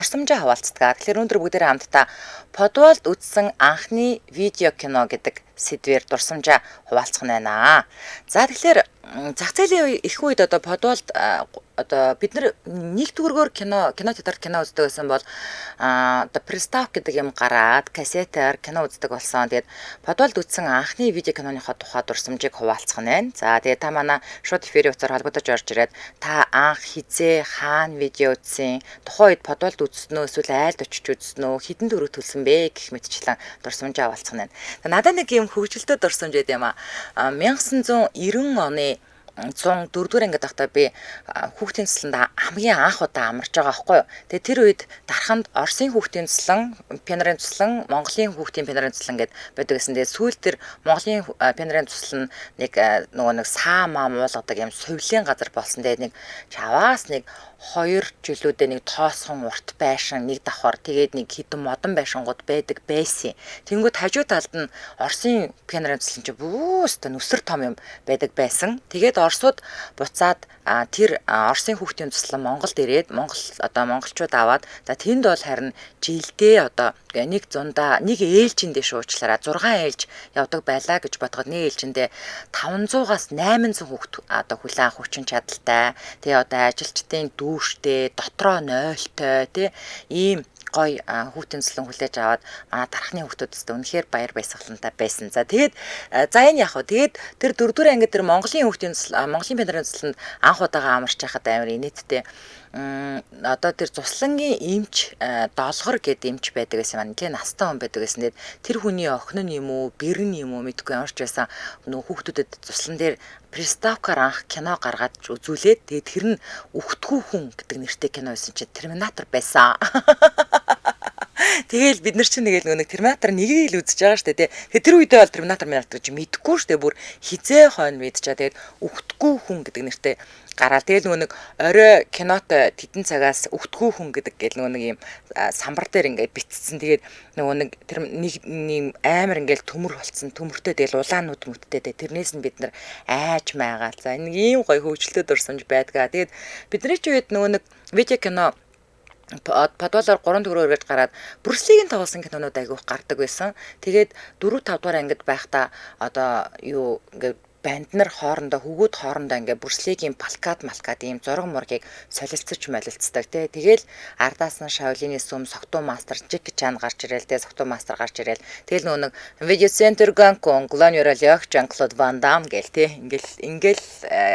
дурсамжаа хаваалцдаг. Тэгэхээр өнөөдөр бүгдээрээ хамтдаа Подвалд үзсэн анхны видео кино гэдэг сэдвээр дурсамжаа хуваалцах нь байна. За тэгэхээр зах зээлийн их үед одоо Подвалд одоо бид нар нэг төгрөгөөр кино театрт кино үздэг байсан бол одоо приставк гэдэг юм гараад кассетаар кино үздэг болсон. Тэгээд Подвалд үзсэн анхны видео киноныхоо тухай дурсамжийг хуваалцах нь байна. За тэгээд та манай шууд эфирийн утсаар холбогдож орж ирээд та анх хизээ хаана видео үзсэн, тухайн үед Подвалд үзснөө эсвэл айлд очиж үзснөө, хэдэн төгрөг төлсөн бэ гэх мэтчлэн дурсамжаа хаваалцах нь байна. Надад нэг юм хөвгөлтэй дурсамж байд юм аа. 1990 оны 104-р ангид байхдаа би хүүхдийн цэцлэнд хамгийн анх удаа амарч байгаа байхгүй юу. Тэгээ тэр үед дарханд Оросын хүүхдийн цэцлэн, пианарын цэцлэн, Монголын хүүхдийн пианарын цэцлэн гэд байдаг гэсэн. Тэгээ сүүл тэр Монголын пианарын цэцлэн нэг нэг саамаа муулгадаг юм сувлийн газар болсон. Тэгээ нэг чаваас нэг 2 жилүүдээ нэг тоосхон урт байшин, нэг давхар тэгээд нэг хідэн модон байшингууд байдаг байсан. Тэнгүүд хажуу талд нь Оросын пианарын цэцлэн чи бүүст нүсэр том юм байдаг байсан. Тэгээд Оросууд буцаад тэр Оросын хүүхдийн цэцлэн Монголд ирээд монголчууд аваад за тэнд бол харин жилдээ одоо нэг зундаа нэг ээлжиндээ шуучлаараа 6 ээлж явдаг байлаа гэж бодоход нэг ээлжиндээ 500-аас 800 хүүхд одоо хүлээн авах хүчин чадалтай. Тэгээ одоо ажилчдын дүүштэй, дотроо нойлтой тий ийм гой хүүхдийн цэцлэн хүлээж аваад манай дархны хүүхдүүдтэй үнэхээр баяр баясгалантай байсан. За тэгээд энэ яг хөө тэгээд тэр 4-р анги тэр Монголын пианарын цэцлэнд анх удаага амарч байхад амар инээдтэй. Одоо тэр Цуслангийн эмч долгор гэдэг эмч байдаг гэсэн маань нэлээд настай хүн байдаг гэсэн. Тэр хүний охин нь юм уу, бэрэн юм уу мэдгүй ямарч байсан нөгөө хүүхдүүдэд Цуслан дээр приставкаар анх кино гаргаад үзүүлээд тэгээд тэр нь Үхтгүү хүн гэдэг нэртэй кино байсан чинь Терминатор байсан. Тэгэл бид нар чинь нэг Терминатор 1-ийг л үзэж байгаа шүү дээ. Тэгээ тэр үедээ бол Терминатор гэж мэдэхгүй шүү дээ. Бүр хизээ хойно мэдчихаа. Тэгээд Үхтгүү хүн гэдэг нэртэй гараад тэгэл нэг орой кинот тедэн цагаас Үхтгүү хүн гэдэг нэг юм самбар дээр ингээд битцсэн. Тэгээд тэр нэг амар ингээд төмөр болцсон. Төмөртэй тэгэл улаанууд мүттэй. Тэрнээс нь бид нар айж маягаал. За нэг ийм гоё хөвгөлтэй дурсамж байдгаа. Тэгээд бидний ч үед нэг видео кино Подвалаар 3 төгрөгөөр гэж гараад Брюслигийн тоглосон кинонууд айгүйх гардаг байсан. Тэгээд 4-5 дугаар ангид байхдаа одоо юу ингээд банд нар хоорондоо хөвгүүд хоорондоо ингээ Брюслигийн плакат ийм зураг мургийг солилцож молилцдаг тий. Тэгэл ардаас нь Шаолины сүм Согтуу мастер Джеки Чан гарч ирээл тий. Согтуу мастер гарч ирээл. Тэгэл нэг видео центр Гонкон Глонёра Лёх Жан-Клод Ван Дам гэл тий. Ингээл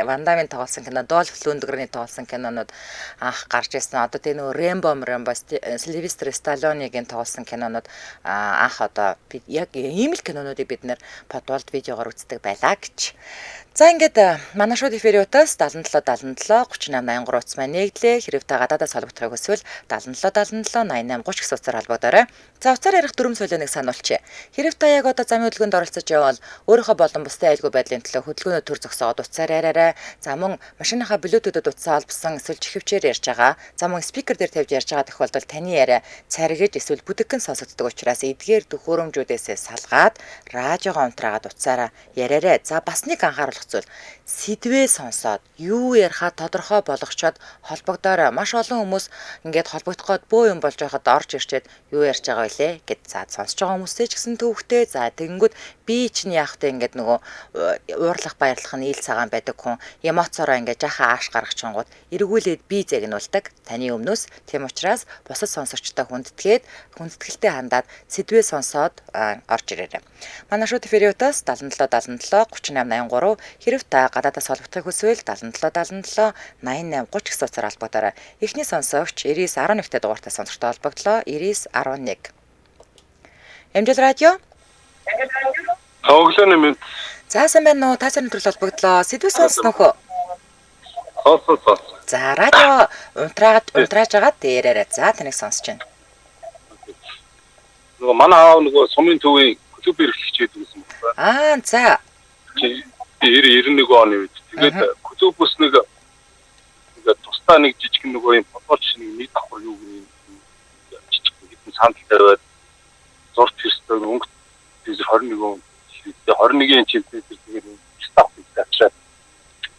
Ван Дамын тоглосон кино, Дольф Лундгрений тоглосон кинонууд анх гарч ирсэн. Одоо тий Рэмбо Сильвестр Сталлоныгийн тоглосон кинонууд анх одоо яг ийм л кинонуудыг бид нэр Подвалд видеогоор үздэг байлаа гэж. За ингээд манай шууд эфирийн утас 77 77 38 83 утас маань нэгдлээ. Хэрэг та гадаадаас холбогдохыг хүсвэл 77 77 88 30 гэсэн утсаар холбогдоорой. За утсаар ярих дүрм солионыг сануулчих. Хэрэг та яг одоо замын хөдөлгөөнд оролцож явбал өөрийнхөө болон бусдын айлгүй байдлын төлөө хөдөлгөөнөө төр зогсоод утсаар яриарай. За мөн машиныхаа блютудэд утсаа олбсон эсвэл чихвчээр ярьж байгаа. За мөн спикер дээр тавьж ярьж байгаа тохиолдолд таны яриа царигж эсвэл бүдэгхэн сонсогддог учраас эдгээр төхөөрөмжүүдээс салгаад радиогоо унтраагаад утсаараа яриарай. За бас нэг анхааруулах зүйл сэдвээ сонсоод юу ярихаа тодорхой болгочоод холбогдоорой. Маш олон хүмүүс ингээд холбогдох гээд бөө юм болж байхад орж ирчээд юу ярьж байгаа вэ гэд за сонсож байгаа хүмүүстэй ч гэсэн төвхтэй. За тэгэнгүүт би чинь яахтай ингээд нөгөө уурлах баярлах нь ил цагаан байдаг хүн эмоцороо ингээд жаха ааш гаргачингууд эргүүлээд би загнуулдаг таны өмнөөс. Тийм учраас бусад сонсогчтой хүндэтгэлтэй хандаад сэдвээ сонсоод орж ирээрэй. Манай шууд эфирийн утас 77 77 38 83 хэрв та гадаадаас холбогдохыг хүсвэл 77 77 88 30 гэсэн утсаар холбогдоорой. Эхний сонсогч 9911-тэй дугаартай сонсогчтой холбогдлоо. 9911. Эмжил радио. Өглөөний мэд. За сайн байна уу? Та сарын төрөл холбогдлоо. Сэдвээ сонсноо хөө? Сонсоо. За радио унтрааж байгаа дээрээ. За таныг сонсож байна. Нөгөө манай аав нөгөө сумын төвийн клуб эрхлэгч байдаг гэсэн байна. За. 91 оны үед. Тэгээд клубус нэг тусдаа нэг жижиг нөгөө юм подвалч нэг давхар юу гэх жижиг хэдэн сандал тавиад зурт хийстэй өнгө 21 чимтэй тэгээд стаф хийчихээ.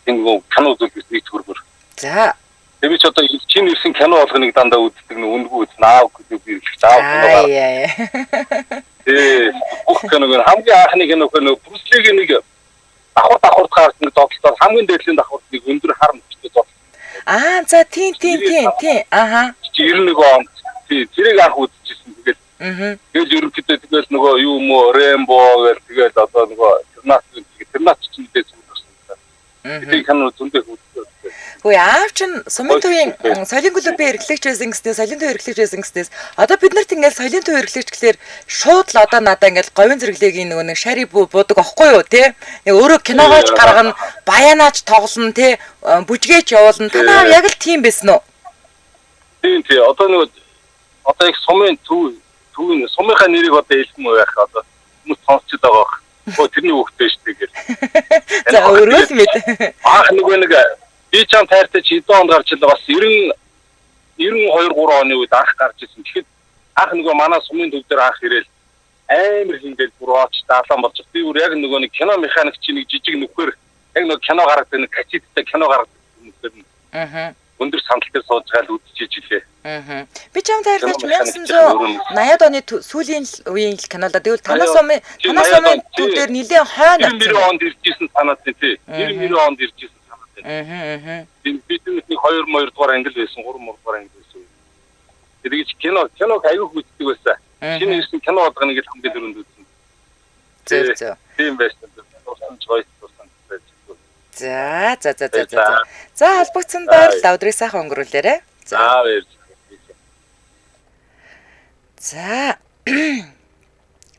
Энэ нөгөө канал үзүүлэх нэг төгрөгөөр. За. Тэгээ ч одоо чинь ирсэн кино болгоныг дандаа үздэг нэг үндгүй наав гэдэг би таав киногаа. Бүх киног хамгийн анхны киног нэг Брюслигийн нэг давхар гарч нэг зодтолтой хамгийн дээдлийн давхарыг өндөр хар мөчтэй зодтол. За тийм. Аха. 91 он тэрийг анх үзчихсэн. Тэгээд ерөнхийдөө тэгэл нөгөө юу мө Рембо гэл тэгэл одоо нөгөө тэрнаас ч мэдээ зүгсэн. Тэгээд кино зөндөө үзсэн. Хөөе аав чинь сумын төвийн соёлын клубын эрхлэгч байсан гэснээр соёлын төв эрхлэгч байсан гэснээс одоо бид нарт ингээл соёлын төв эрхлэгч гэхэлэр шууд л одоо надаа ингээл говийн зэрэглэгийн нөгөө нэг шари буудаг аахгүй юу тий өөрөө киногооч гаргана баянаач тоглоно тий бүжгээч явуулна танаа яг л тийм байсан уу тий одоо нөгөө одоо их сумын төвийн сумынхаа нэрийг одоо хэлэх юм байх одоо хүмүүс сонсчод байгаа бах. Оо тэрний хөвгтэй шүү дээ гэл. За өөрөө л мэд. Нөгөө нэг би ч ам тайртай чи хэдэн онд гарч илаа бас 92 3 оны үед анх гарч ирсэн. Тэгэхэд анх нөгөө манай сумын төв дээр анх ирээл амар хиндэл бурууч даалан болж би бүр яг нөгөө нэг кино механик чи нэг жижиг нөхөр яг нөгөө кино гаргадаг нэг кассеттэй кино гаргадаг нөхөр нь. Өндөр сандал дээр сууж гал үдчихэж илээ. Би ч ам тайртай 1980-ад оны сүүлийн үеийн кинолоо тэгвэл танаас сумын төв дээр нэлээд хойно 90 онд иржсэн санаад тий. 90 онд иржсэн. Бид нэг 2 дугаар англи байсан 3 дугаар англи байсан. Тэгээд кино аягүй үздэг байсан. Шинэ ирсэн кино болгоныг л хамгийн дөрөнд үзсэн. Зөв. Тийм байсан. За холбогдсон байрлал өдрийг сайхан өнгөрүүлээрэй. За баяр. За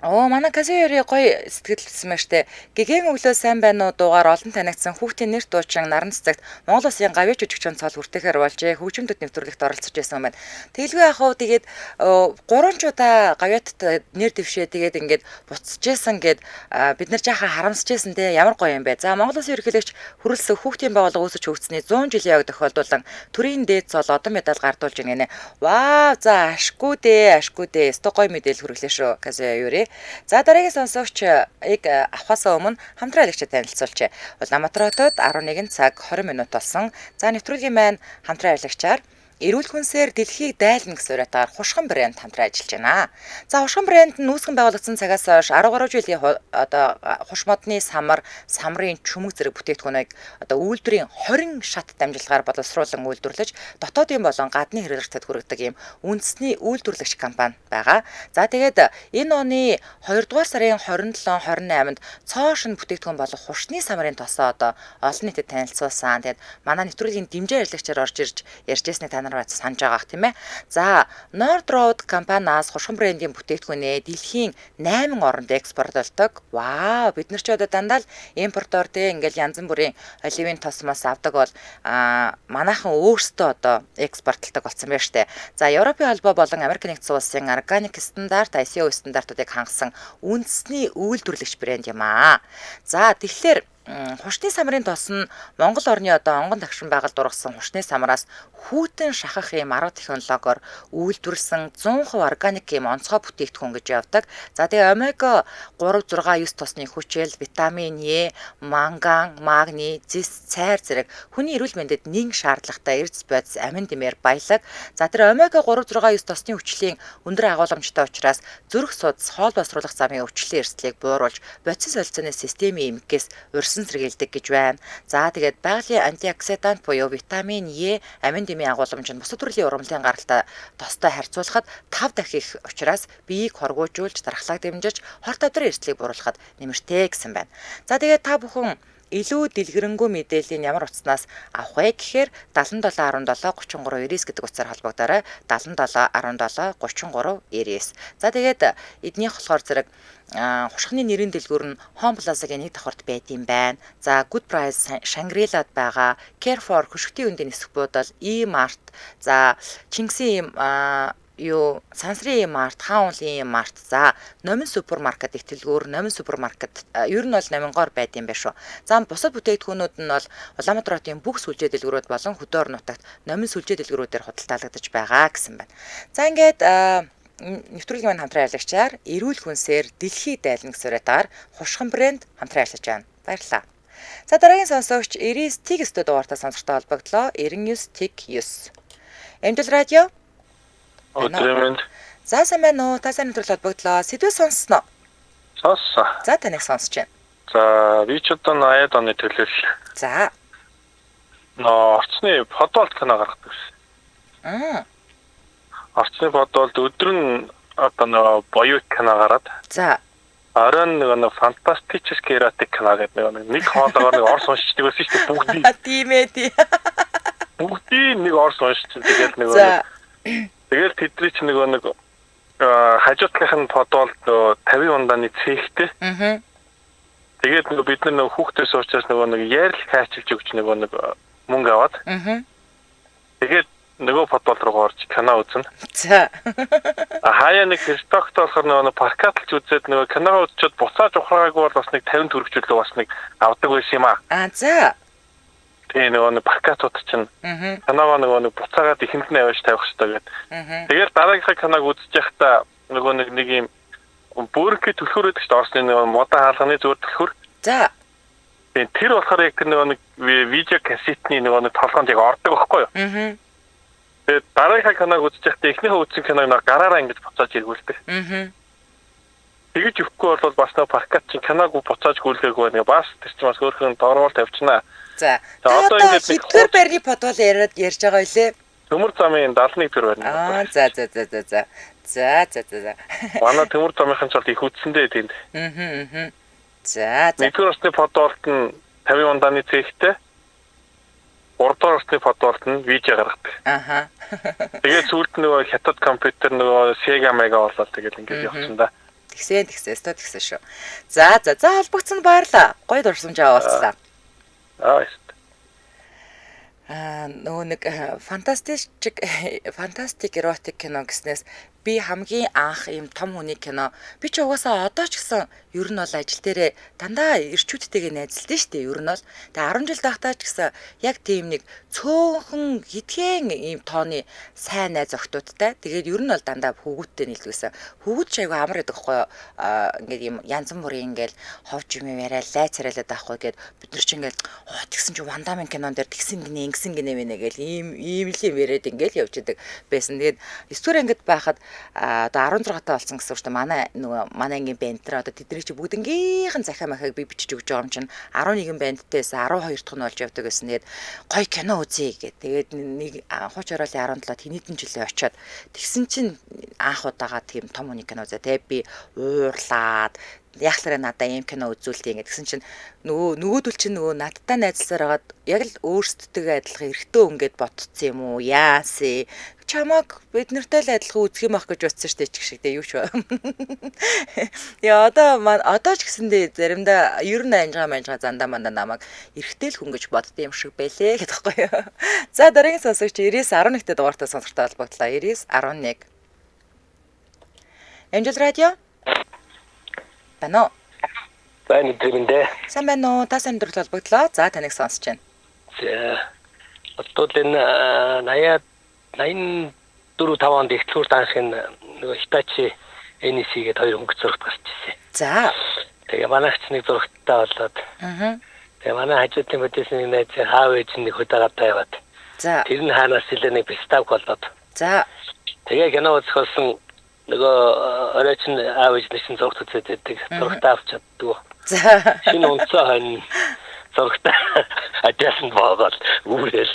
манай Казиори гоё сэтгэлсэн байна штэ. Гэгэн өглөө сайн байна уу дуугаар олон танигдсан хүүхдийн нэр дуучин наран цэцэгт Монгол Улсын гавьяа жүжигчин цол хүртэхээр болжээ. Хөгжимдөд нэвтрүүлэгт оролцож байсан юм байна. Тэглгүй ах уу тэгээд 3 удаа гавьяат нэр дэвшээ тэгээд ингээд буцчихсан гэд бид нар жаахан харамсажсэн те ямар гоё юм бэ. За Монгол Улсын ерөнхийлөгч хүрэлцэх хүүхдийн байгууллага үүсэж хөгжсөний 100 жилийн яг тохиолдуулан төрийн дээд цол одон медаль гардуулж байна. Вау за ашгүй дээ. Өстой гоё мэдээлэл хүргэлээ шүү Казиори. За дараагийн сонсогч авахаасаа өмнө хамтран алагчид танилцуулъя. Улаанбаатар хотод 11 цаг 20 минут болсон. За нэвтрүүлгийн маань хамтран алагчаар эрүүл хүнсээр дэлхийг дайлна гэсэн уриатаар Хушхан брэнд хамтран ажиллаж байна. За Хушхан брэнд нь үүсгэн байгуулагдсан цагаас хойш 13 жилийн одоо хуш модны самрын чүмэг зэрэг бүтээгдэхүүнийг одоо үйлдвэрийн 20 шат дамжуулгаар боловсруулан үйлдвэрлэж дотоодын болон гадны хэрэглэгчдэд хүргэдэг ийм үндэсний үйлдвэрлэгч компани байгаа. За тэгээд энэ оны 2 дугаар сарын 27-28-нд цоошин бүтээгдэхүүн болох хушны самрын тосоо одоо олон нийтэд танилцуулсан. Тэгээд манай нэвтрүүлгийн дэмжээ ажиллагчаар орж ирж ярьжсэний санаж байгаах тийм ээ. За Nord Road компаниас Хушхан брендийн бүтээгдэхүүнээ дэлхийн 8 оронд экспортлдог. Вау, бид нар ч одоо дандаа л импортоор те ингээл янз бүрийн оливын тосмос авдаг бол манайхан өөрсдөө одоо экспортлдог болсон байна штэ. За Европын холбоо болон Америк нэгдсэн улсын органик стандарт ISO стандартуудыг хангасан үндэсний үйлдвэрлэгч брэнд юм аа. За тэгэхээр хушны самрын тос нь Монгол орны одоо онгон тагшин байгальд ургасан хушны самраас хүүтэн шахах юм арга технологиор үйлдвэрлэсэн 100% органик юм онцгой бүтээгдэхүүн гэж явдаг. За тэгээ омега 3, 6, 9 тосны хүчил, витамин Е, манган, магний, зис, цайр зэрэг хүний эрүүл мэндэд нэгэн шаардлагатай эрдэс бодис амин дэмээр баялаг. За тэр омега 3, 6, 9 тосны хүчлийн өндөр агуулгамжтай учраас зүрх судас, хоол боловсруулах замын өвчлөлийн эрсдлийг бууруулж бодис солилцооны системийн эмгээс урьсан сэргийлдэг гэж байна. За тэгээд байгалийн антиоксидант буюу витамин Е, амин дэмийн агуулгамж нь бусад төрлийн ургамлын гаралтай тостой харьцуулахад 5 дахин их учраас биеийг хоргоожуулж, дархлааг дэмжиж, хор тавдрын эрсдлийг бууруулахад нэмэртэй гэсэн байна. За тэгээд та бүхэн илүү дэлгэрэнгүй мэдээллийн ямар утаснаас авах вэ гэхээр 7717 33 99 гэдэг утсаар холбогдорой. 7717 33 99. За тэгээд эднийх болохоор зэрэг хушхны нэрийн дэлгүүр нь Home Plaza-гийн нэг давхарт байд юм байна. За Good Price Shangri-La'д байгаа. Care for хөшгтийн үндийн нисэх буудал E-Mart. За Чингисийн Сансрын E-Mart, Хаунлын E-Mart. За Номин супермаркет их дэлгүүр, Номин супермаркет ер нь бол Номингоор байд юм байна шүү. За бусад бүтээгдэхүүнүүд нь бол Улаанбаатар хотын бүх сүлжээ дэлгүүрүүд болон хөдөө орон нутагт Номин сүлжээ дэлгүүрүүдээр худалдаалагдаж байгаа гэсэн байна. За ингээд нэвтрүүлгийн маань хамтран ажиллагчаар эрүүл хүнсээр дэлхий дайлна гэсэн уриатаар Хушхан брэнд хамтран ажиллаж байна. Баярлалаа. За дараагийн сонсогч 99 TIG студид дугаартай сонсортой холбогдлоо. 99 TIG 9. Амжилт радио. Өдрөмөнд. За сайн байна уу? Та сайн өдрөл холбогдлоо. Сэдвээ сонссноо? Сонссон. За таныг сонсож байна. За би ч одоо 80-аад оны төлөөлөл. За. Орчны подволт кино гаргадаг шээ. Орчны подволт өдөр нь одоо нэг боёо кино гараад. За. Оройн нэг фантастический эротик кино гэдэг нэг хоолоогоор нэг орс уншдаг байсан шүү дээ бүгдийг. Тийм ээ тий. Бүгдийг нэг орс уншдаг. Тэгэл тэдний ч нэг хажуудлынх нь подволт 50 ундааны цэгтэй. Тэгээд бид нар хүүхдээс уучраас нэг ярил хайчилж өгч нэг мөнгө аваад. Тэгээд нөгөө подвол руу орж кино үзнэ. За. Хаяа нэг стокт болохоор нөгөө паркатлж үзээд нөгөө кино үзчихэд буцааж ухраагаагүй бол бас нэг 50 төгрөгчлөө бас нэг авдаг байсан юм аа. За. Тэгээ нөгөө паркатууд чинь киногоо нөгөө буцаагаад ихэнд нь аваач тавих хэрэгтэй гэдэг. Тэгээд дараагийнхаа киног үзэж байхдаа нөгөө нэг юм бүрэнхий түлхүүрээд гэж орсны нөгөө мода хаалганы зүгээр түлхүүр. За. Тэр болохоор яг нөгөө нэг видео кассетны нөгөө толгоонд яг ордог байхгүй юу? Тэгээд дараагийнхаа киног үзэж байхдаа эхнийхээ үзсэн киног нэг гараараа ингэж буцааж эргүүлдэг. Тэгэж өгөхгүй бол бас нөгөө паркат чинь киног буцааж гүйлгээгүй нэг бас тэр чинь бас өөрхөн дорвол тавьчихна. За. Одоо ингэж хэдгээр байрны подвол ярьж байгаа байлээ. Төмөр замын 71 дэх байрны. За. Манай төмөр замынхан ч бол их үтсэндээ тэнд. За. Нэгдүгээр орсны подволт нь 50 ундааны цэгтэй. 3 дугаар орсны подволт нь видео гаргадаг. Тэгээд сүүлд нөгөө хятад компьютер нөгөө Sega Mega болоод тэгэл ингэж явчихсан да. Тэгсэн шүү. За холбогдсон баярлаа. Гоё дурсамж аваалцлаа. Нөгөө нэг фантастик эротик кино гэснээс би хамгийн анх ийм том хүний кино би ч угаасаа одоо ч гэсэн ер нь бол ажил дээрээ дандаа ирчүүдтэйгээ найзалдаг шүү дээ ер нь бол тэгээ 10 жил тахтаа ч гэсэн яг тийм нэг цөөхөн хитгэн ийм тооны сайн найз охтуудтай тэгээд ер нь бол дандаа хүүгүүдтэй нийлдэгсэн хүүгүүд ч айгүй амар байдаг хгүй ингээд ийм янз бүрийн ингээд ховж юм яриа лай царайлаад байхгүй гээд бид нар ч ингээд тэгсэн чи вандамын кинон дээр тэгсэн гинэ ингэсэн гинэ мэнэ гээл ийм л юм яриад ингээд явж идэг байсан тэгээд стори ингээд байхад одоо 16 таа болсон гэсэн үг шүү дээ. Манай ангийн бандтар одоо тэдний чи бүгднгийнхэн захиа махаг би бичиж өгч байгаа юм чинь 11 бандтайс 12 дахь нь болж явдаг гэсэн. Тэгээд гоё кино үзье гэдэг. Тэгээд нэг хууч ороолын 17 тэнийдэн жилээ очиод тэгсэн чинь анх удаага тийм том хүний кино үзээ. Тэгээд би уурлаад яхалаараа надаа ийм кино үзүүлдэг гэсэн чинь нөгөөдөл чинь надтай найзласаар хагаад яг л өөрсддөө адилхан эргэтөө өнгөд ботцсон юм уу яаси чамаг бид нартай л адилхан үзэх юм ах гэж утсан штэ ч гэх шиг дээ юу ч ба. Яа одоо ч гэсэндээ заримдаа ер нь анжгаа зандаа мандаа намайг эргэтэй л хүн гэж бодд юм шиг байлээ гэдэг байхгүй юу. За дараагийн сонсогч 9911-т дугаартай сонсортой холбогдлоо 9911. Амжилт радио. Бано. Байна дэрэмдээ. Сайн байна уу? Та сайн өдрөл холбогдлоо. За таныг сонсож байна. За. Одоо энэ 84 5 онд ихтлүүр дааншгийн нөгөө Hitachi NEC-гээд хоёр хөнгө зурагт гарч ирсэн. За. Тэгээ манайч нэг зурагттай болоод. Тэгээ манай хажуудлын бодисны найз хаав ээж нэг хөдөөгаатаа яваад. За. Тэр нь хаанаас илээ нэг пистав болоод. За. Тэгээ кино үзэх болсон нөгөө оройч нь аав ээж нэг зурагт үзээд байдаг. Зурагтаа авч чаддгүй. За. Шинэ унцаа хань зурагтаа ажаасан боогол үүрэл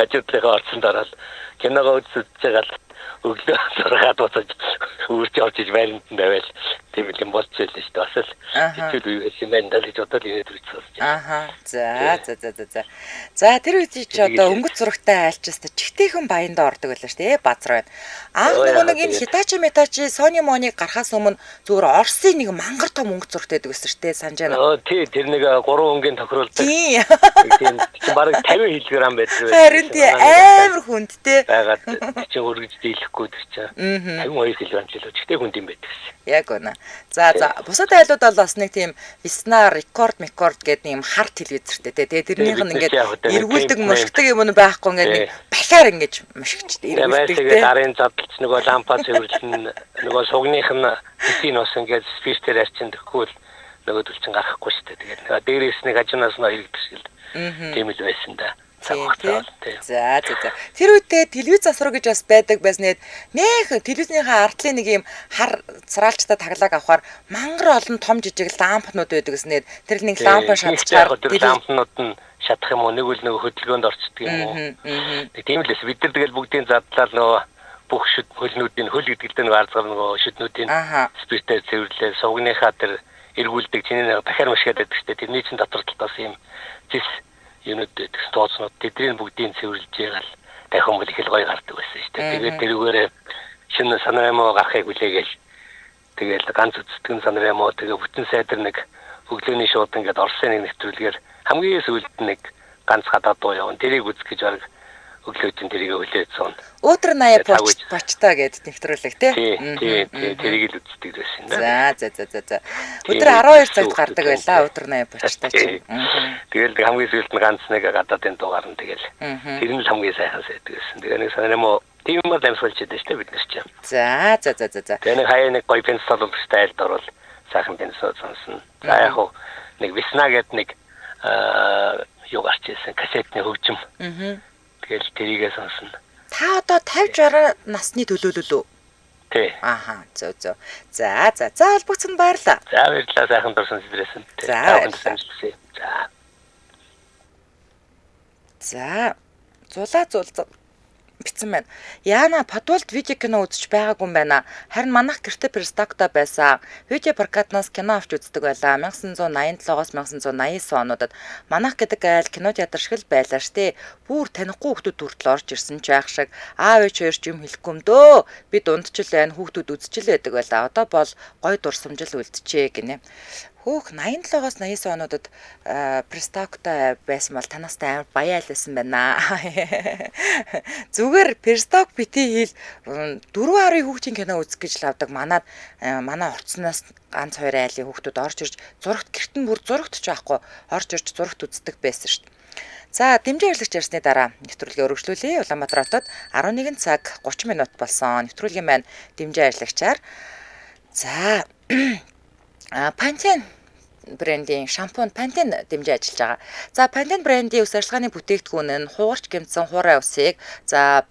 хажуудлынхаа орцсон дараал киногоо үзэж байгаа л өглөө зургаад буцаж үрж орж иж байранд нь байвал тийм юм болчихлоо шүү дээ. Бас л хэцүү үеэс юм байна гэж бодоод ирээд үзсэн. За. За тэр үед чи одоо өнгөц зурагтай альчаас чигтэйхэн баянда ордог байлаа шүү дээ. Базар байна. Анх нэг энэ Hitachi Sony Money гарахаас өмнө зүгээр Орсын нэг мангар том өнгөц зурагтай байдаг байсан шүү дээ. Санаж байна. Тий тэр нэг 3 өнгийн тохируулдаг. Тийм бараг 50 кг байдаг. Харин тий амар хүндтэй. Байгаад чи өргөж дийлэхгүй тэр чинь 52 кг ч илүү чигтэй хүнд юм байдаг. Яг үнэ. За бусад айлууд бол бас нэг тийм Visna record гэдэг юм хар телевизэртэй тэгээ тэрнийх нь ингээд эргүүлдэг мушигдаг юм байхгүй ингээд нэг бахаар ингээд мушигчд эргүүлдэг тэгээ дарын задлж нөгөө лампа цэвэрлэн нөгөө сугных нь хэсгийг бас ингээд спичээр арчин дэхгүй л нөгөө төл чин гарахгүй шүү дээ. Тэгээд нөгөө дээрээс нэг хажуунаас нь иргэдэг шиг тийм л байсан да. За. Тэр үедээ телевиз засвар гэж бас байдаг байснээд нэх телевизийнхаа ардлын нэг юм хар царалчтай таглаг авахаар мангар олон том жижиг лампнууд байдаг гэснээр тэр нэг лампын шатчаар тэр лампнууд нь шатах юм уу нэг үл нөгөө хөдөлгөөнд орчдөг юм уу. Тийм л эс бид нар тэгэл бүгдийн задлал нөгөө бүх шүд хөлнүүдийн хөл гэдэгтэй нөгөө арзгал нөгөө шүднүүдийн спиртээр цэвэрлээ сувгийнхаа тэр эргүүлдэг чиний дахиар машгаад байдаг шүү дээ. Тэрний чин дотор талаас юм зис юунууд тооцнууд тэдний бүгдийг цэвэрлж ягаал дахин бол их л гоё гардаг байсан шүү дээ. Тэгээд тэрүүгээр шинэ санарамаа гарахыг хүлээгээл тэгээд ганц үздэгэн санарамаа тэгээд бүтэн сайдар нэг өглөөний шууд ингээд Орсын нэг нэвтрүүлгээр хамгийн сүүлд нэг ганц гадаад дуу явна. Тэрийг үзэх гэж баг өглөөдийн тэрийг хүлээсэн. Өдөр 80 бочтой гэд нэвтрүүлэг тий. Тэрийг л үздэг байсан да. За. Өдөр 12 цагт гардаг байлаа өдөр 80 бочтой чи. Тэгэл хамгийн сүүлд нь ганц нэг гадаадын дуу гарна тэгэл. Тэр нь л хамгийн сайхан сайдаг байсан. Тэгээ нэг санаа тийм юм дамжуулж байдаг шүү дээ бид нар чинь. За. Тэгээ нэг хаяа нэг гоё пенсол стайлд орвол сайхан пенсол сонсон. За яг нэг висна гэд нэг юу гарч ирсэн кассетны хөгжим. Тэгэл тэрийгээ сонсно. Та одоо 50-60 насны төлөөлөл үү? Тий. Зөв. За холбогдсон баярлаа. За баярлалаа сайхан дурсан сэдвэрсэн. За. Зулаа битсэн байна. Яна подвалд видео кино үзэж байгаагүй юм байна. Харин манайх гэрте перстокто байсан. Видео прокатнаас кино авч үздэг байлаа. 1987-оос 1989 онуудад манайх гэдэг айл кино театр шиг л байлаа штэ. Бүр танихгүй хүүхдүүд хүртэл орж ирсэн ч яах шиг аав ээж хоёр ч юм хэлэхгүй юм дөө. Бид ундчил байна хүүхдүүд үзчихэл байдаг байлаа. Одоо бол гой дурсамжил үлдчихэ гинэ. Хөөх 87-оос 89 онуудад перстокто байсан бол танаас амар баяа лсэн байна. Зүгээр персток бити хэл 4 арын хүүхдийн кино үзэх гэж лавдаг. Манай орцноос ганц 2 айлын хүүхдүүд орж ирж зурагт гэрт нь бүр зурагт ч байхгүй орж ирж зурагт үздэг байсан шүү дээ. За, дэмжээ хэрэглэгч ярьсны дараа нэвтрүүлгээ өргөжлүүлье. Улаанбаатар хотод 11 цаг 30 минут болсон. Нэвтрүүлгийн маань дэмжээ хэрэглэгчээр. За Pantene брендийн шампунь Pantene дэмжиж ажиллаж байгаа. За Pantene брендийн ус арилгааны бүтээгдэхүүн нь хугарч гэмтсэн хуурай усыг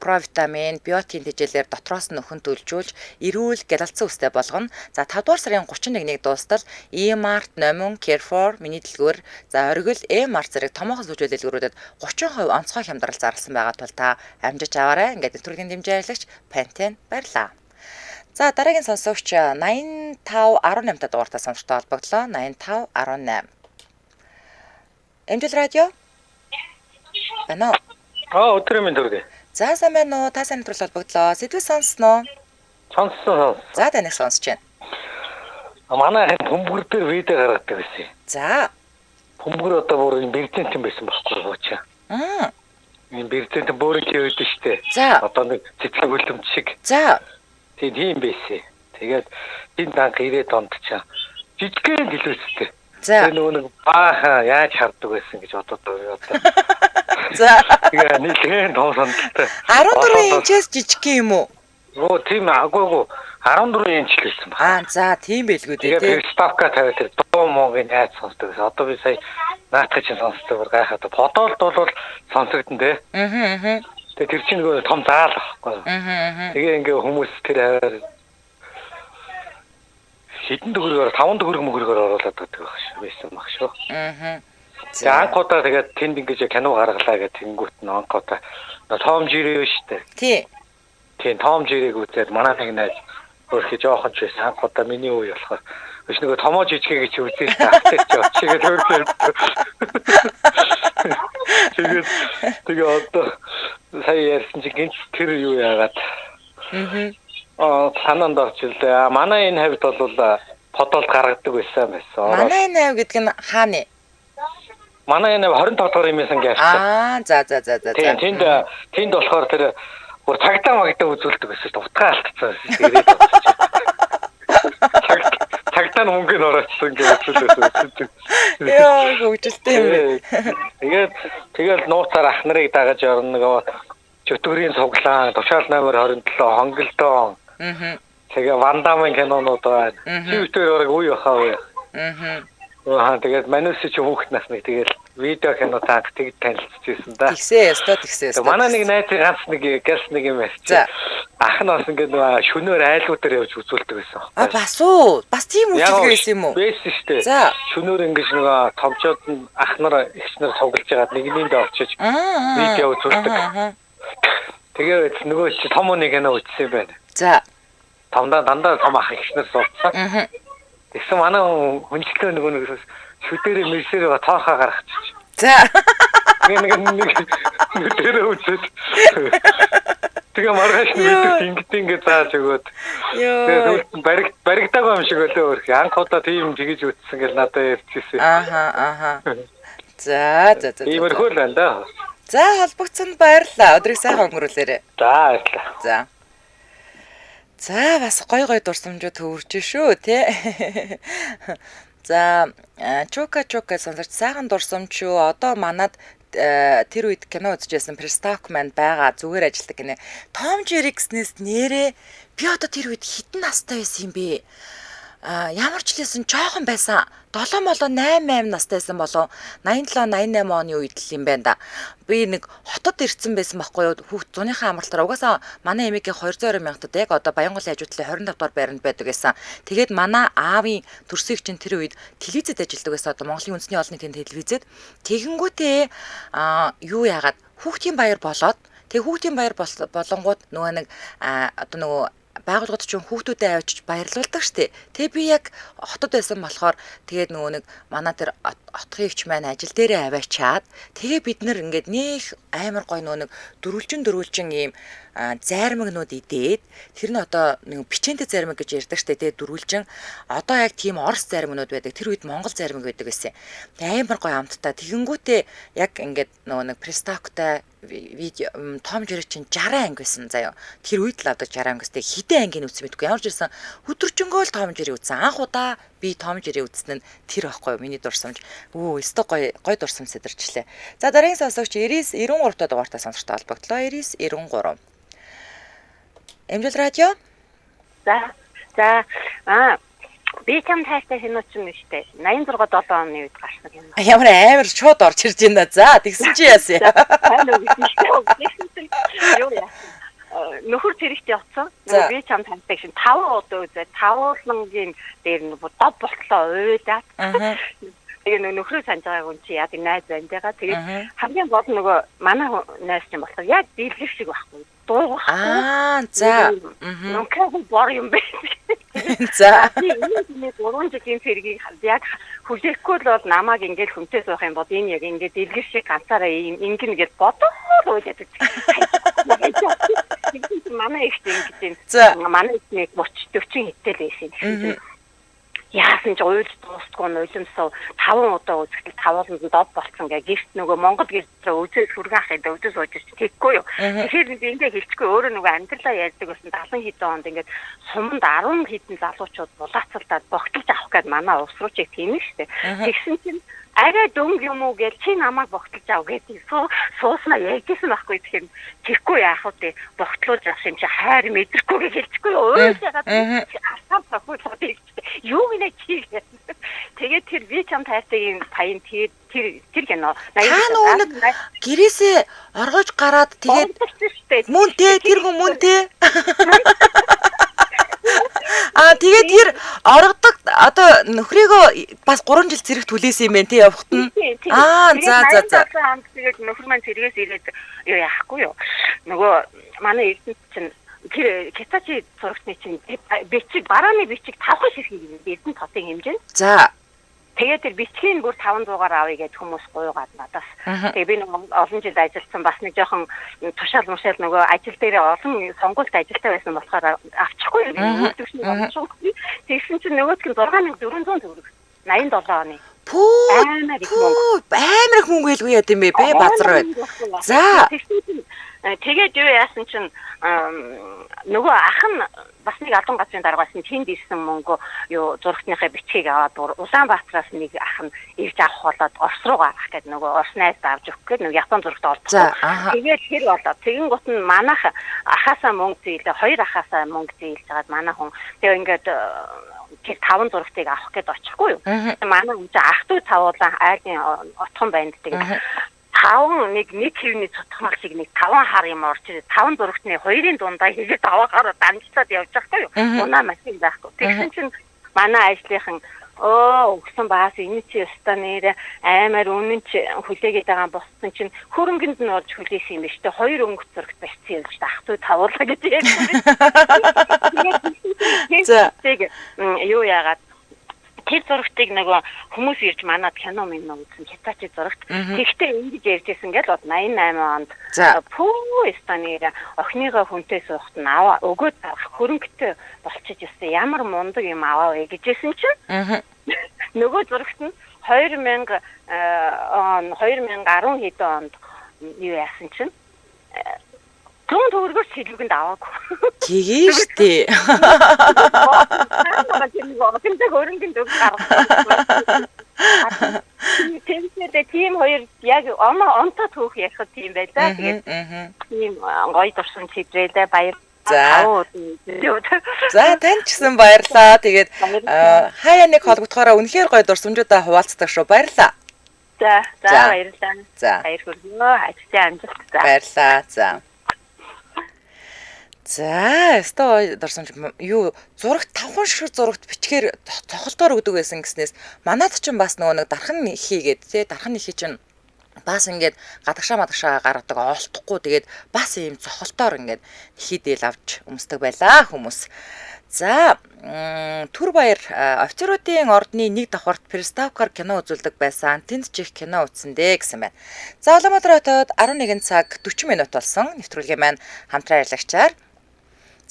провитамин, биотин тэжээлээр дотроос нь өхөн төлжүүлж, эрүүл гялалцсан устай болгоно. За 5 дугаар сарын 31-ний дуустал E-Mart, Номон, Carrefour, миний дэлгүүр, оргил E-Mart зэрэг томоохон сүлжээ дэлгүүрүүдэд 30% онцгой хямдрал зарласан байгаа тул та амжиж аваарай. Ингээд нэвтрүүлгийн дэмжээ хэрэглэгч Pantene баярлаа. За дараагийн сонсогч 8518 дугаартай сонсогчтой холбогдлоо. 8518. Эмжил радио? Байна уу? Өдрийн мэнд хүргэе. За сайн байна уу? Та сайн нэвтрүүл холбогдлоо. Сэдвээ сонссноо? Сонссон. За таныг сонсож байна. Манай бөмбөр дээр видео гаргадаг байсан. За. Бөмбөр одоо бүр бэрзент юм байсан байхгүй гооча. Энэ бэрзент бүрэн хийвэдэг штэ. Одоо нэг цэцэг үлэмж шиг. За. Тийм байсан. Тэгээд энэ данг 90-д онд чаа жижигхэн гэлүүцтэй. Тэр нөгөө нэг баахан яаж харддаг байсан гэж бодоод байгаа. За. Тэгээ нийлхэн том сонголттой. 14 инчээс жижигхэн юм уу? Тийм агуугүй 14 инч л байсан байна. За тийм байлгүй дээ. Тэгээ ставка тавиад тэр дуу муугийн найз сонсдог. Одоо би сая наатах чинь сонсдог гайхаад подолд бол сонсогдсон дээ. Тэгээ тэр чинь нөгөө том заал байхгүй. Тэгээ ингээ хүмүүс тэр хаваар хэдэн төгрөгөөр 5 төгрөгөөр оруулаад байсан баг шүү. Тэгээ анхудаа тэгээд тэнд ингээ кино гаргалаа гэх тэнгүүт нь анхудаа Том Жирээ шүү дээ. Тийм Том Жирээг үзээд манай нэг найз өөрхий жоохон ч байсан анхудаа миний үе болохоор биш нөгөө томоо жижигээ гэж үзээ чигээ төрхөө. Тэгээ одоо сая ярьсан чинь гинц тэр юу яагаад санаанд орж ирлээ. Манай энэ хавьд бол подолд гаргадаг байсан. Манай энэ хавь гэдэг нь хааны? Манай энэ 25 дахь юмсан гэрч. За. Тэнд болохоор тэр бүр тагтаа үзүүлдэг байсан. Утгаа алдсан. Тагтаа мөнгөнд ороочсон гэж үзүүлсэн. Яа, хөвгөлтэй юм. Тэгээд нууцаар ах нарыг дагаж орно нөгөө чөтгөрийн цуглаан, тушаал номер 27, хонголдон. Тэгээ Вандамын кинонууд байна. Чивтэр орог үе хаа үе. Тэгээд манайс чи хүүхэд нас нэг тэгээд видео кино таах тэгж танилцчихсан да. Тэгсээ. Манай нэг найз ганц нэг гэлс нэг юм ярьчих. Ах нь бас ингээд нөгөө шөнөөр айлгуудаар явж үзүүлдэг байсан. Бас уу. Бас тийм үйлчлэг байсан юм уу? Байсан шүү дээ. Шөнөөр ингээд нөгөө томчууд нь ах нар эгч нар цуглаж байгаад нэгнийдээ очиж видео үзүүлдэг. Тэгээд нөгөө чи том нэг кино үзсэн байна. За. Дандаа том ах эгч нар суудсан. Тэгсэн манай хүнчлээ нөгөө нэг шүдэрээ мэрсэрээ тоохоо гаргачих. За. Нэг нүдэрээ үзээд. Тэгээ маргааш ингээд зааж өгөөд. Тэгээд баригдаагүй юм шиг өлөө өөрх. Анх удаа тийм тэгэж үтсэн гэл надад ярьчихсэн. Аха. За. Иймэрхүү л байна да. За холбогдсонд баярлалаа. Өдрийг сайхан өнгөрүүлээрэй. За баярлалаа. За. За бас гой дурсамжууд төвөрч шүү тий. За чука сонсогч сайхан дурсамж шүү. Одоо манад тэр үед кино үзчихсэн Престак маань байгаа зүгээр ажилладаг гинэ. Том Жери гэснээс нэрээ би одоо тэр үед хитэн настай байсан юм бэ? Ямар ч лсэн жоохон байсан. 7 8 настайсан болов 87 88 оны үед л юм байна да. Би нэг хотод ирсэн байсан байхгүй юу? Хүүхд зуныхаа амралтаар угаасаа манай эмээгийн 220 мянгатад яг одоо Баянголын хажуудлын 25 дугаар байранд байдаг байсан. Тэгээд манай аавын төрсийг чинь тэр үед телевизэд ажилладаг байсан. Одоо Монголын үндэсний олон нийтийн телевизэд. Тэгэнгүүтээ юу яагаад хүүхдийн баяр болоод тэг хүүхдийн баяр болонгууд нөгөө нэг одоо нөгөө байгууллагууд ч хүүхдүүдэд авчиж баярлуулдаг штэ. Тэгээ би яг хотод байсан болохоор тэгээд нөгөө нэг манай тэр отхын өвч маань ажил дээрээ аваачаад тэгээ бид нэр ингээд нэг амар гой нөгөө нэг дөрвөлжин ийм зайрмагнууд идээд тэр нь одоо нэг бичэнтэй зайрмаг гэж ярьдаг штэ. Тэгээ дөрвөлжин одоо яг тийм орос зайрмагнууд байдаг. Тэр үед монгол зайрмаг байдаг гэсэн. Тэгээ амар гой амттай. Тэгэнгүүтээ яг ингээд нөгөө нэг Престактай видео Том Жери чинь 60 анги байсан заяа. Тэр үед л авдаг 60 ангиас тэг хідэн ангийн үзсэн мэдгүй. Ямар ч байсан өдөржингөө л Том Жери үзсэн. Анх удаа би Том Жери үзсэн нь тэр байхгүй миний дурсамж. Өстө гой дурсамж сэдэрчлээ. За дараагийн сонсогч 93 дахь дугаартай сонсогчтой холбогдлоо. 93. Эмжил радио. За би чам тайтай хинууч юм штэ 86 7 оны үед гарсан юм. Ямар амар шууд орж ирж байна. За тэгсэн чи яасан. Нөхөр тэрэгтэй оцсон. Би чам тайтай шин 5 удаа үзээ. 5 улангийн дээр нэг доб болтлоо уйлаад. Тэгээ нөхрөө санаж байгааг үн чи яг найз байнтэйгаа тэгээ хамгийн гол нөгөө манай найз чинь болохоор яг дийлгэр шиг байхгүй. Дуугах. За. Нөхөр бор юм бэ. За. Энэ 3 жилийн цэргийг яг хүлээхгүй л бол намайг ингээд хүнтэй суух юм бол энэ яг ингээд дийлгэр шиг ганцаараа ингэн гэж бодоод уйлаад. Манай ихтэй ингэж манай ихний 30 40 хэтэл байсан. Яасан ч уйлж дуустгүй нулимсав 5 удаа үзэхдээ 5 уланд доб болцсон гэ гэрт нөгөө Монгол гэрт үзээс хүргэн ахыг өвдөс сууж тэггүй юу. Тэгэхээр би ингээ хэлчихгүй өөрөө нөгөө амьдралаа ярьдаг байсан 70 хэдэн онд ингээд суманд 10 хэдэн залуучууд булаацалдаад богтолж авах гээд манай улс руу чиг тийм штэ. Тэгсэн чинь арай дөнгө юм уу гэж чи намайг богтолж ав гэдэг сууснаа ярьжсэн байхгүй тэгэхээр тэрхгүй яах вэ богтлуулж авах юм чи хайр мэдрэхгүй гэж хэлчихгүй уйлжгаад асар тохиолдоод юу нэ чи тэгээд тэр би чам тайтай паян тэр кино гэрээсээ оргож гараад тэгээд мөн тэ тэр хүн мөн тэ тэгээд тэр оргодог одоо нөхрийгөө бас 3 жил зэрэг түлээсэн юм байна тий явахт нь. За. Тэгээд нөхөр маань зэрэгээс ирээд юу яахгүй юу. Нөгөө манай эрдэнэт чинь тэр Китачи зурагчны чинь бичиг барааны бичиг 5 ширхэг юм эрдэнэ тосын хэмжээ. За. Тэгээд тэр бичгийн бүр 500-аар авъя гэж хүмүүс гуйгаад надаас. Тэгээ би нэг олон жил ажилласан бас нэг жоохон тушаал мушаал нөгөө ажил дээр олон сонгуульт ажилтаа байсан болохоор авчихгүй юм. Тэгсэн чинь нөгөөдг нь 6400 төгрөг. 87 оны. Амар их мөнгө хэлгүй яа гэм бэ? Би базар байна. За. Тэгээд юу яасан чинь нөгөө ах нь бас нэг алуун газрын дараагаас нь тэнд ирсэн мөнгө юу зурагтныхаа бичгийг аваад Улаанбаатараас нэг ах нь ирж авах болоод Орос руу гарах гэдэг нөгөө Орос найзд авч өгөх гээд нөгөө Япон зурагт олдсон. Тэгээд тэр болоод тэгин гут нь манайх ахаасаа мөнгө зээлээ хоёр ахаасаа мөнгө зээлж хагаад манай хүн тэгээ ингээд тэр 5 зурагтыг авах гээд очихгүй юу. Манай хүн ах トゥ цавуулан айлын отхон байна гэдэг. 5 нэг хэвний цутгамал шиг нэг 5 хар юм орч ирээ 5 зурагтны хоёрын дундаа хийгээд 5 хараа дамжцаад явж байхгүй юу. Унаа машин байхгүй. Тэгсэн чинь манай ажлынхан өгсөн баас энэ чи өстө нэр аймаар үнэн чи хүлээгээд байгаа боссон чинь хөрөнгөнд нь орж хүлээсэн юм биш үү? 2 өнгөц зурагт барьсан явж ах トゥ тавуулаа гэж ярьсан. Тэгээд юу яагаад тэр зурагтыг нөгөө хүмүүс ирж манад кино минь үзсэн хятадчи зурагт. Тэгтээ ингэж ярьжсэн гэл 88 онд пүү эстанера охиныгоо хүнтэй суухт нь аваа өгөөд хөрөнгөтэй болчихж ирсэн. Ямар мундаг юм аваа вэ гэжсэн чинь нөгөө зурагт нь 2010 хэд онд юу яасан чинь Тун төгрөгөөр сэлбэгэнд аваагүй. Тэгээ штэ. Тэмдэг өрөнгөнд өг гаргасан. Тэмдэгтэй тим хоёр яг онцоо түүх ярих тийм байлаа. Тэгээд тийм гоё дурсан чиглэлээ баяр. За тань ч гэсэн баярлаа. Тэгээд хаяа нэг холбогдохоороо үнэхээр гоё дурсамжуудаа хуваалцдаг шүү. Баярлаа. За баярлаа. За. Баяр хүргэнэ. Ажлын амжилт. Баярлаа. За. За, өстой дурсамж юу зурагт 5 шиг зурагт бичгээр цохолтоор өгдөг байсан гэснээс манад ч бас нөгөө нэг дархан хийгээд тий дархан ихий чинь бас ингээд гадагшаа гаргадаг олдохгүй тэгээд бас ийм цохолтоор ингээд хийдэл авч өмсдөг байлаа хүмүүс. За, Түрбаяр офицеруудын ордны нэг давхарт Переставкаар кино үзүүлдэг байсан. Тэнд ч их кино үзсэндээ гэсэн байна. За, Улаанбаатар хотод 11 цаг 40 минут болсон. Нэвтрүүлгийн маань хамтран ажиллагчаар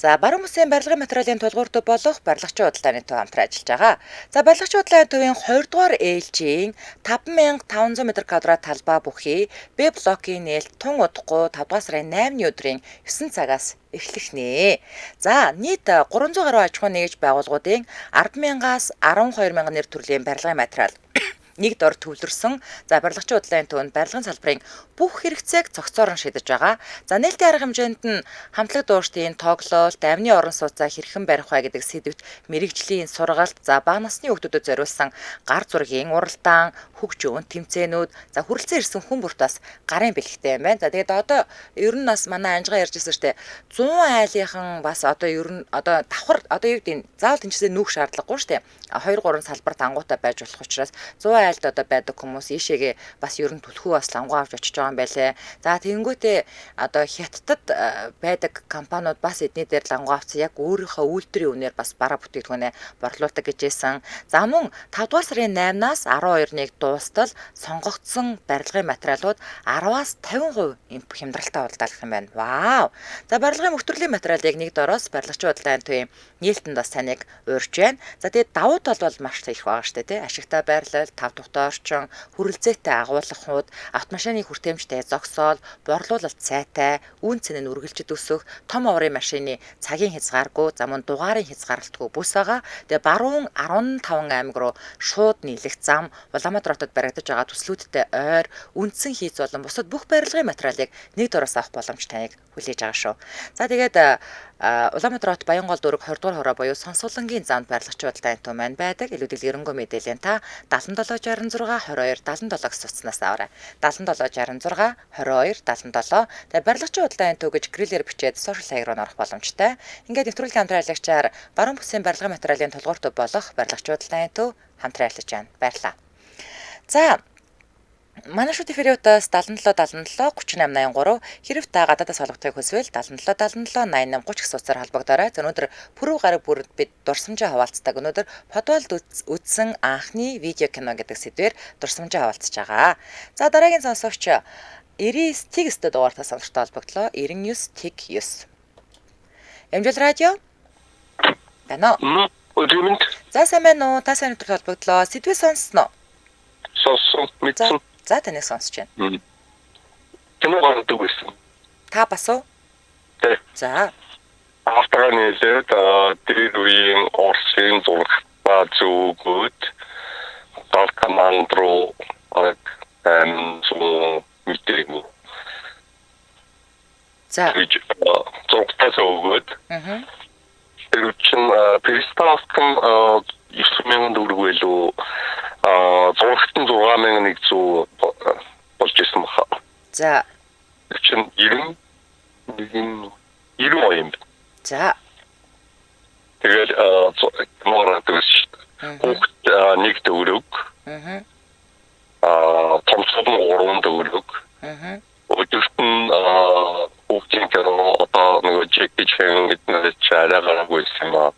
за баруун бүсийн барилгын материалын тулгуурт болох барилгачийн худалдааны төв хамтран ажиллаж байгаа. За барилгачийн худалдааны төвийн 2 дугаар ээлжийн 5500 м2 талбай бүхий Б блокийн нээлт тун удахгүй 5 дугаар сарын 8-ны өдрийн 9 цагаас эхлэх нэ. За нийт 300 гаруй аж ахуй нэгж байгууллагуудын 10,000-аас 12,000 нэр төрлийн барилгын материал нэг дор төвлөрсөн. За барилгачийн худалдааны төвөнд барилгын салбарын бүх хэрэгцээг цогцоор нь шийдэж байгаа. За нээлтийн арга хэмжээнд нь хамтлаг дуурштын тоглолт, амны орон сууцаа хэрхэн барих вэ гэдэг сэдвт мэрэгжлийн сургалт, за бага насны хүүхдүүдэд зориулсан гар зургийн уралдаан, хөгжөөн, тэмцээнүүд, за хүрэлцэн ирсэн хүн бүрт бас гарын бэлэгтэй юм байна. За тэгээд одоо ер нь бас манай анжгаа ярьжсэн штэ 100 айлынхан бас одоо ер нь одоо давхар одоо юу гэдэг заавал тэнцээ нүүх шаардлагагүй штэ. 2-3 салбарт ангуутай байж болох учраас 100 айлд одоо байдаг хүмүүс ийшээгээ бас ер нь түлхүү бас лангуу авч очиж байгаа юм байлээ. За тэгэнгүүтээ одоо хятадд байдаг компаниуд бас эдний дээр лангуу авсан яг өөрийнхөө үйлдвэрийн үнээр бас бараа бүтээгдэхүүнээ борлуулдаг гэжсэн. За мөн 5 дугаар сарын 8-наас 12-ыг дуустал сонгогдсон барилгын материалууд 10-аас 50% хямдралтай худалдаалах юм байна. Вау. За барилгын мөхтөрлийн материалыг нэг дороос барилгачийн худалдааны төвийн нээлтэнд бас таныг урьж байна. За тэгээд давуу тал бол маш их байгаа штэ тий. Ашигтай байрлал, тав тухтай орчин, хүрэлцээтэй агуулгах хууд, автомашины хүртээмжтэй зогсоол, борлуулалт сайтай, үн цэн нь үргэлжид өсөх, том оврын машины цагийн хязгааргүй, за мөн дугаарын хязгаарлалтгүй бүс байгаа. Тэгээ баруун 15 аймаг руу шууд нийлэх зам, Улаанбаатар хотод баригдаж байгаа төслүүдтэй ойр, үндсэн хийц болон бусад бүх барилгын материалыг нэг дороос авах боломж таныг хүлээж байгаа шүү. За тэгээд Улаанбаатар хот Баянгол дүүрэг 20 дугаар хороо буюу Сонсуулангийн замд барилгачийн худалдааны төв маань байдаг. Илүү дэлгэрэнгүй мэдээлэл та 7766 22 77-г суцснаас аваарай. 7766 22 77. Тэгээд барилгачийн худалдааны төв гэж гэрэлээр бичээд сошиал хаяг руу орох боломжтой. Ингээд нэвтрүүлгийн хамтран ажиллагчаар баруун бүсийн барилгын материалын тулгуур төв болох барилгачийн худалдааны төв хамтран ажиллаж байна. Баярлалаа. За манай шүтэ фериутаас 77 37 38 83 хэрэг та гадаадаас холбогдохыг хүсвэл 77 77 88 30 гэх сууцаар холбогдоорой. Өнөөдөр пүрэв гараг бүрд бид дурсамжаа хаваалцдаг. Өнөөдөр подвалд үзсэн анхны видео кино гэдэг сэдвээр дурсамжаа хаваалцж байгаа. За дараагийн сонсогч 99 текст дугаартаа сонирхтой холбогдлоо. 99 тэг 9. Эмжил радио. Тано. Өдрөмөнд. За сайн байна уу? Та сайн өдөр холбогдлоо. Сэдвээ сонссноо? Сонссон. Мэдсэн. За таныг сонсож байна. Кино гаргадаг байсан. Та бас уу? Тэг. За. Австралиан хэлээд тэр үеийн Орсын зурагтаа зүгүүд Талкамандруу сум митэрэгүү. За. Зурагтаа зүгүүд. Тэр чинь перисталкын 9,000 төгрөг байлуу. Зурагтын 6,100 болж ирсэн баха. За. Чин 90 юм. За. Тэгээд морат гэж хүүхд нэг төгрөг. Томцод 3 төгрөг. Өдөрт нь хүүхдийн кино одоо нэг Jackie Chan гэдэг чараа гараагүй юм аа.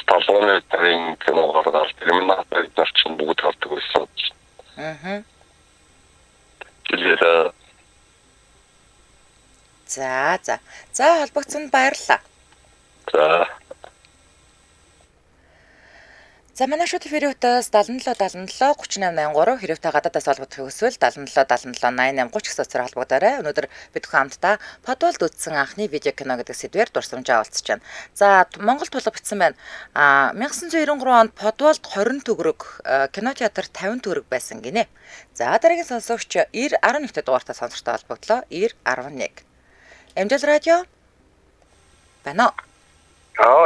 Сталлоне тэрийн кино гаргаад Терминатор чинь бүгд хардаг байсан. Тэгээд За холбогдсонд баярлалаа. За манай шууд хэвээрээс 77 77 3883 хэрэв та гадаадаас холбогдох хүсвэл 77 77 88 30 гэсэн утсаар холбогдоорой. Өнөөдөр бид бүхэн хамтдаа Подвалд үзсэн анхны видео кино гэдэг сэдвээр дурсамжаа уулзч байна. За Монгол тулга бичсэн байна. 1993 онд Подвалд 20 төгрөг, кинотеатр 50 төгрөг байсан гинэ. За дараагийн сонсогч 11-р дугаартаа сонсогчтой холбогдлоо. 11. Эмжил радио байна.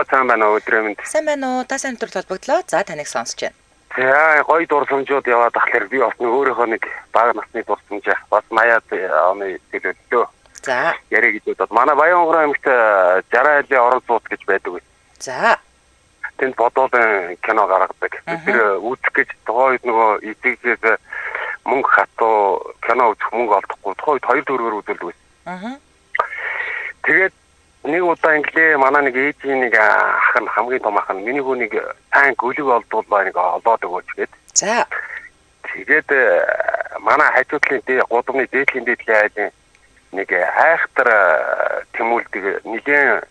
Сайн байна уу өдрөө минь. Сайн байна уу? Та сайн өдрөд холбогдлоо. За таныг сонсож байна. За гоё дурсамжууд яваад тахлаар би бас өөрийнхөө нэг бага насны дурсамжаа бас 80-аад оны төлөвлөлөө. За. Яриа гэж бодоод манай Баянгорын аймагт 60 айлын орон сууц гэж байдаг байсан. За. Тэнд Подвалын кино гаргадаг. Тэр үзэх гэж тухайд нөгөө эцэгээс мөнгө хатуу кино үзэх мөнгө олдохгүй тухайд 2 төгрөгөөр үзүүлдэг байсан. Тэгээд нэг удаа инглээ манай нэг ээжийн нэг ах нь хамгийн том ах нь миний хүнийг сайн гөлөг олдуулбаа нэг олоод өгөөч гээд. За. Тэгээд манай хажуудлын гудамны дээдлийн айлын нэг айхтар тэмүүлдэг нэгэн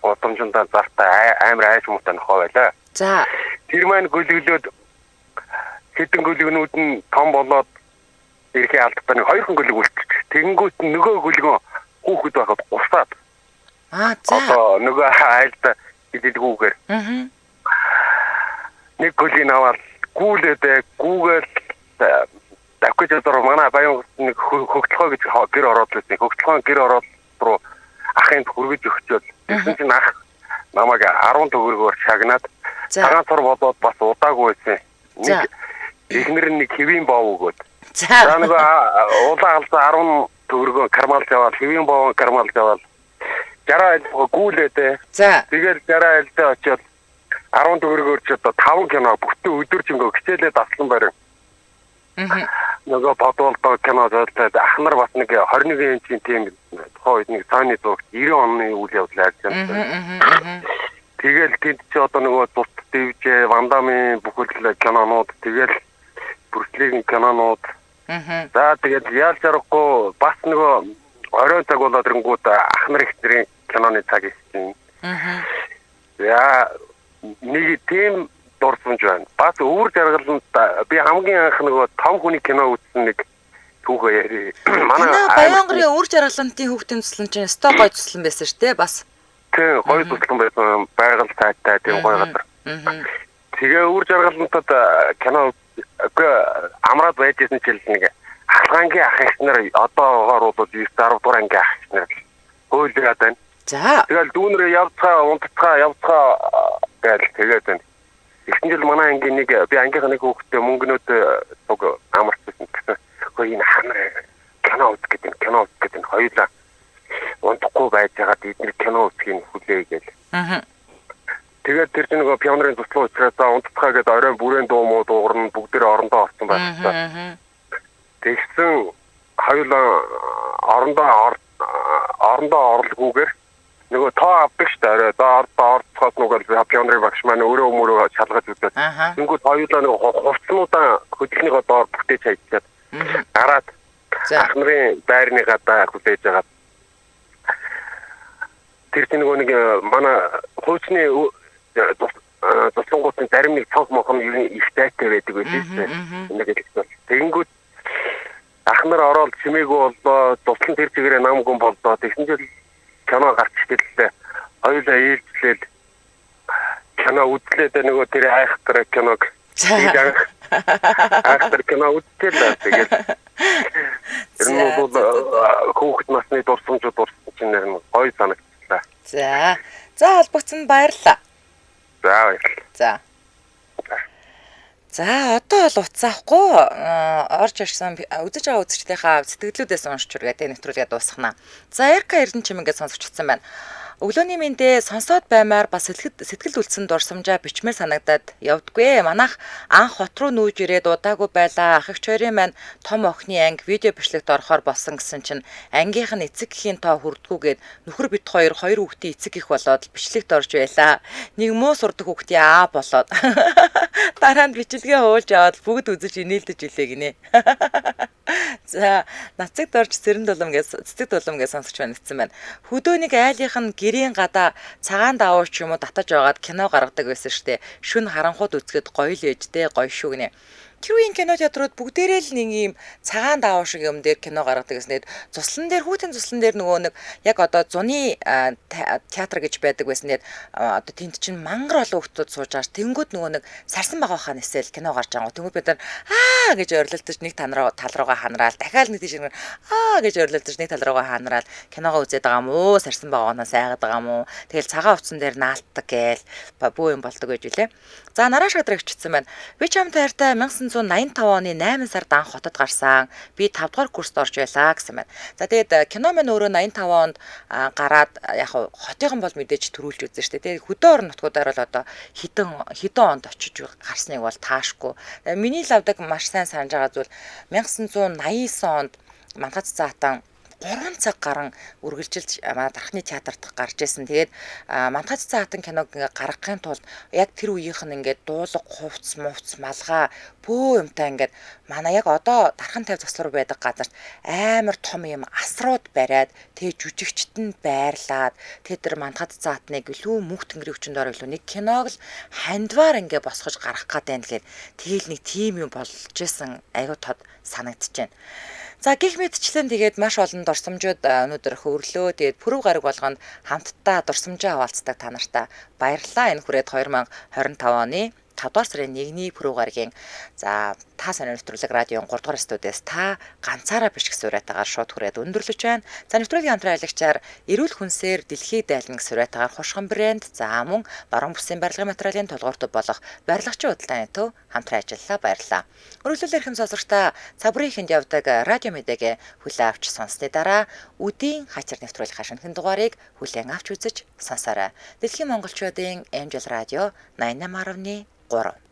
гудамжиндаа зартаа амар айш муутай нөхөө байлаа. За. Тэр маань гөлөглөөд хэдэн гөлөгнүүд нь том болоод ирэхээ алдтаа нэг 2 гөлөг үлдчих. Тэгэнгүүт нөгөө гөлгөө хүүхэд байхад гусаад. За. Одоо нөгөө айлд идэлгүүгээр. Нэг гөлийг аваад гүүгээл давхиж одоо манай баян нэг хөгтлөхөө гэж гэр ороод байсан. Хөгтлөхөө гэр ороод руу ахынд хүргэж өгчөөл. Тэгсэн чинь ах намайг 10 төгрөгөөр шагнаад цагаанцар болоод бас удаагүй байсан. Нэг ихнэр нэг хэвийн боо өгөөд. За нөгөө улаан алзаа 10 төгрөгөөр кармалж аваад хэвийн боо кармалж аваад 60 айлгаа гүүлээдээ. За. Тэгэл 60 айлдаа очиод 10 төгрөгөөр ч одоо 5 кино бүтэн өдөржингөө хичээлээ таслан барин. Нөгөө Подвалдоо кино зөөлтөд ах нар бас нэг 21 инчийн тийм тухайд нэг цааны зурагт 90 оны үйл явдал хайж байгаа. Тэгэл тэнд ч одоо нөгөө тус дэвжээ Вандамын бүхэл кинонууд тэгэл Брюслигийн кинонууд. За тэгэл яалж аргагүй бас нөгөө оройн цаг болоод ирэнгүүт ах нар их зэрэг киноны цаг ихсэн. Яа нэг тийм дурсамж байна. Бас өөр жаргаланд би хамгийн анх нөгөө том хүний кино үзсэн нэг түүхээ яри. Манай Баянгорын өөр жаргалантын хүүхдийн төслөн чинь өстой гой төслөн байсан шүү дээ бас. Тийм гой төслөн байсан. Байгаль цайтай тийм гой газар. Тэгээ өөр жаргалантад кино амраад байжсэн ч нэг Ахлангийн ах ихнэр одоогоор бол 10 дугаар ангийн ах ихнэр хөөлрээд байна. За. Тэгэл дүүнрээ явцгаа гэж тэгээд байна. Эхний жил манай ангийн нэг би ангийнхаа нэг хүүхдээ мөнгнүүд цуг амарчсан гэсэн. Хөөе энэ ханар кино үзэх гэдэг хоёулаа унтахгүй байж байгаа эдгээр кино үзхийн хүлээ гэж. Тэгээд тэр чинь нөгөө пионерын туслан учраас унтцгаа гэдэг оройн бүрэн дуу муу дуугарна бүгдээрээ орондоо орсон байна. Тэгсэн хоёулаа орондоо орлоггүйгээр нөгөө тоо авдаг шүү дээ. Орцохоос нөгөө пионерын багш маань өөрөө өмөрөө шалгаж үзээд. Тэнгүүд хоёулаа нөгөө хувцснуудаа хөдөлгөөний доор бүтээж хайчаад гараад ах нарын байрны гадаа хүлээж агаад тэр чинь нөгөө нэг манай хууцны туслангуудын зарим нэг цонх мохом их тайтай байдаг байлээ шүү дээ. Тэнгүүд ах нар ороод чимээгүй боллоо. Дуслан тэр чигээрээ намгүй боллоо. Тэгсэн жил кино гарч ирлээ. Хоёулаа ээлжлээд кино үзлээд нөгөө тэр айхтар киног айхтар кино үзлээ. Тэгээд тэр нь бол хүүхэд насны дурсамжууд чинь нэр нь гоё санагдлаа. За холбогдсон баярлалаа. За баярлалаа. За одоо бол уцаахгүй орж ирсэн үзэж байгаа үзэгчдийнхаа сэтгэлдүүдээс уншиж үргээ нэвтрүүлгээ дуусгана. За Эрка Эрдэнэчим ингээд сонсогчдсан байна. Өглөөний мэндэ сонсоод баймаар бас сэтгэл үлдсэн дурсамжаа бичмээр санагдаад явдггүй. Манайх анх хот руу нүүж ирээд удаагүй байлаа. Ах их чойрын маань том охины анги видео бичлэгт орохоор болсон гэсэн чинь ангийнх нь эцэг гэхийн тоо хүрдгүүгээд нөхөр бит хоёр хүүхдийн эцэг их болоод бичлэгт орж байлаа. Нэг муу сурдаг хүүхдийн аа болоод дараа нь бичлэгээ хуулж аваад бүгд үзэж инээлдэж илээ гинэ. За нацагт орж цэцэг дулам гэж сонсож байна. Хөдөөнийг айлынх нь гэрийн гадаа цагаан давуу ч юм уу татаж байгаад кино гаргадаг байсан штэ. Шүн харанхууд үзэхэд гоё л ээжтэй гоё шүү гинэ. Тэр үеийн кино театрууд бүгдээрээ л нэг юм цагаан давуу шиг юм дээр кино гаргадаг гэснээр цуслан дээр хүүтэн цуслан дээр нөгөө нэг яг одоо зуны театр гэж байдаг байснээр одоо тэнд чинь мангар олон хүүхдүүд сууж байгаа. Тэнгүүд нөгөө нэг сарсан байгаа хаа нисэл кино гарч байгаа. Тэнгүүд бид нар гэж ойрлолтож нэг тал руугаа ханраал дахиад нэг тийш гэж ойрлолтож нэг тал руугаа ханраал киногоо үзээд байгаа мó сарсан байгаагаа сайгаад байгаа мó. Тэгэл цагаан утсан дээр наалтдаг гээл бүү юм болдог гэж үлээ. За нараа шадраг ичсэн байна. Би чам таартай 1985 оны 8 сард анх хотод гарсан. Би 5 дугаар курст орж байлаа гэсэн байна. За тэгээд кино маань өөрөө 85 онд гараад яг хотынхан бол мэдээж төрүүлж үзэн штэ. Тэгээд хөдөө орон нутгуудаар бол одоо хэдэн онд очиж гарсныг бол таашгүй. Миний лавдаг маш сайн санаж байгаа зүйл 1989 онд Мангад Заатан 3 цаг гарan үргэлжилж манай дархны театрт гарч ирсэн. Тэгээд Мангад Заатан киног ингээ гаргахын тулд яг тэр үеийнх нь ингээ дуулга, хувцс, мувц, малгай бөө юмтай ингээд манай яг одоо дархан 50 заслар байдаг газарт амар том юм асрууд бариад тэгээ жүжигчт нь байрлаад тэр Мангад Заатныг илүү мөнх тэнгэрийн хүчинд орох илүү нэг киног л хандвар ингээ босгож гаргах гэдэг нь тэгэл нэг тим юм болж исэн аюу тод санагдчихэв. За гих мэдчлэн тэгээд маш олон дурсамжууд өнөөдөр хөврлөө. Тэгээд пүрэв гараг болгонд хамтдаа дурсамжаа хаваалцдаг та нартай баярлалаа. Энэ хүрээд 2025 оны 5 дугаар сарын 1-ний пүрэв гарагийн за та сонир нэвтрүүлэг радион 3 дугаар студиэс та ганцаараа биш гэсэн сураатаагаар шууд хүрээд өндөрлөж байна. За нэвтрүүлгийн хамтран аялагчаар эрүүл хүнсээр дэлхийд дайлна гэсэн сураатаагаар хушган брэнд за мөн баруун бүсийн барилгын материалын толгуурт болох барилгачийн худалдааны төв хамтран ажиллалаа баярлалаа. Өргөлөөлөл эрхэм сонсогчдаа цагбарын ихэнд явдаг радио мэдээг хүлээн авч сонссны дараа үдийн хачир нэвтрүүлэх хашинтын дугаарыг хүлээн авч үзэж сонсоорой. Дэлхийн монголчуудын Angel Radio 88.3